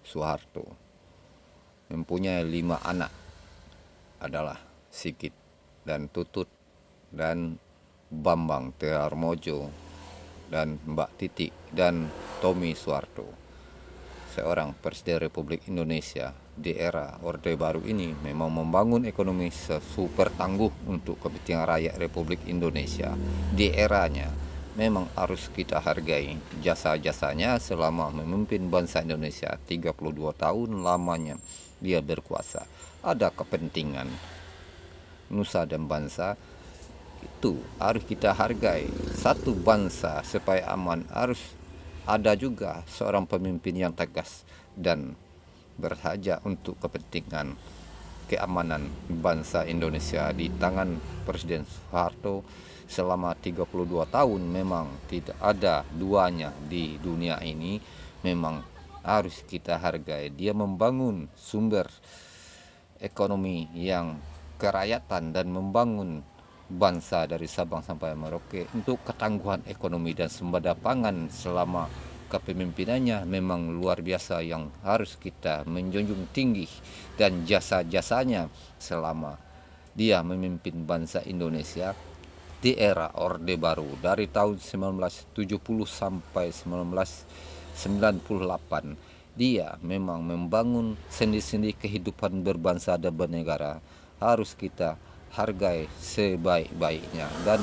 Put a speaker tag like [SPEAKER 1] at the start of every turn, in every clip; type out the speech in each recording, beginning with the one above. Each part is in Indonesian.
[SPEAKER 1] Soeharto mempunyai 5 anak adalah Sigit dan Tutut dan Bambang Triharmojo dan Mbak Titi dan Tommy Soeharto. Seorang Presiden Republik Indonesia di era Orde Baru ini memang membangun ekonomi super tangguh untuk kepentingan rakyat Republik Indonesia. Di eranya memang harus kita hargai jasa-jasanya selama memimpin bangsa Indonesia 32 tahun lamanya dia berkuasa. Ada kepentingan nusa dan bangsa, itu harus kita hargai. Satu bangsa supaya aman harus ada juga seorang pemimpin yang tegas dan bersahaja untuk kepentingan keamanan bangsa Indonesia. Di tangan Presiden Soeharto selama 32 tahun memang tidak ada duanya di dunia ini. Memang harus kita hargai. Dia membangun sumber ekonomi yang kerakyatan dan membangun bangsa dari Sabang sampai Merauke untuk ketangguhan ekonomi dan sembada pangan selama kepemimpinannya memang luar biasa yang harus kita menjunjung tinggi. Dan jasa-jasanya selama dia memimpin bangsa Indonesia di era Orde Baru dari tahun 1970 sampai 1998, dia memang membangun sendi-sendi kehidupan berbangsa dan bernegara. Harus kita hargai sebaik-baiknya dan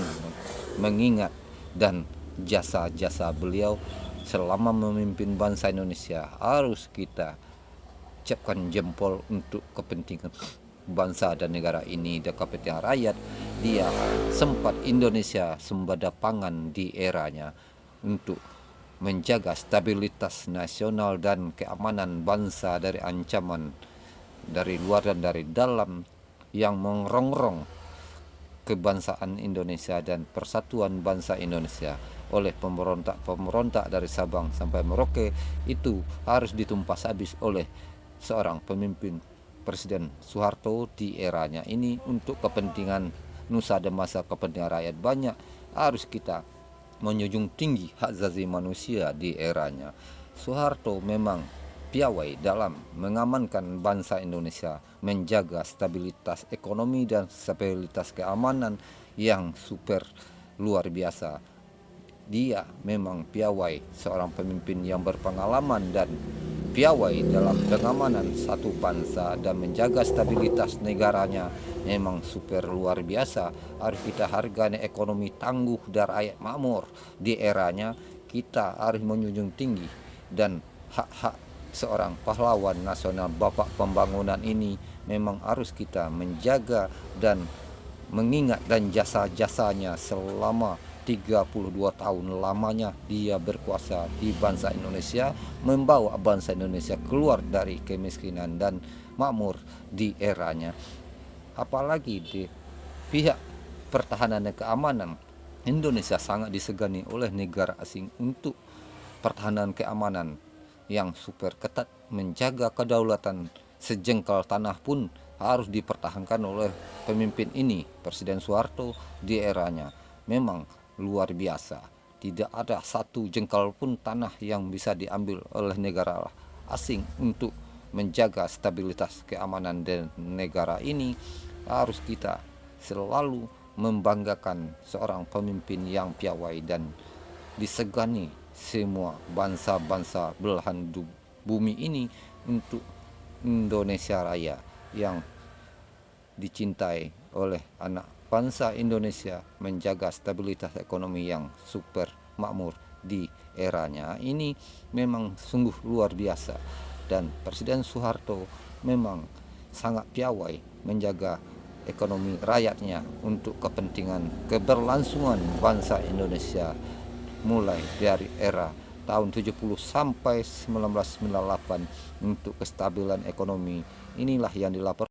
[SPEAKER 1] mengingat dan jasa-jasa beliau selama memimpin bangsa Indonesia harus kita ucapkan jempol untuk kepentingan bangsa dan negara ini dan kepentingan rakyat. Dia sempat Indonesia sembada pangan di eranya untuk menjaga stabilitas nasional dan keamanan bangsa dari ancaman dari luar dan dari dalam yang merongrong kebangsaan Indonesia dan persatuan bangsa Indonesia oleh pemberontak-pemberontak dari Sabang sampai Merauke. Itu harus ditumpas habis oleh seorang pemimpin Presiden Soeharto di eranya ini untuk kepentingan nusa dan bangsa, kepentingan rakyat banyak. Harus kita menjunjung tinggi hak asasi manusia di eranya. Soeharto memang piawai dalam mengamankan bangsa Indonesia, menjaga stabilitas ekonomi dan stabilitas keamanan yang super luar biasa. Dia memang piawai, seorang pemimpin yang berpengalaman dan piawai dalam pengamanan satu bangsa dan menjaga stabilitas negaranya memang super luar biasa. Harus kita hargai ekonomi tangguh dan rakyat makmur di eranya. Kita harus menjunjung tinggi dan hak-hak seorang pahlawan nasional, bapak pembangunan ini memang harus kita menjaga dan mengingat dan jasa-jasanya selama 32 tahun lamanya dia berkuasa di bangsa Indonesia, membawa bangsa Indonesia keluar dari kemiskinan dan makmur di eranya. Apalagi di pihak pertahanan dan keamanan, Indonesia sangat disegani oleh negara asing untuk pertahanan keamanan yang super ketat. Menjaga kedaulatan sejengkal tanah pun harus dipertahankan oleh pemimpin ini, Presiden Soeharto di eranya. Memang luar biasa. Tidak ada satu jengkal pun tanah yang bisa diambil oleh negara asing untuk menjaga stabilitas keamanan dan negara ini. Harus kita selalu membanggakan seorang pemimpin yang piawai dan disegani semua bangsa-bangsa belahan bumi ini untuk Indonesia Raya yang dicintai oleh anak bangsa Indonesia, menjaga stabilitas ekonomi yang super makmur di eranya ini memang sungguh luar biasa. Dan Presiden Soeharto memang sangat piawai menjaga ekonomi rakyatnya untuk kepentingan keberlangsungan bangsa Indonesia mulai dari era tahun 70 sampai 1998 untuk kestabilan ekonomi. Inilah yang dilaporkan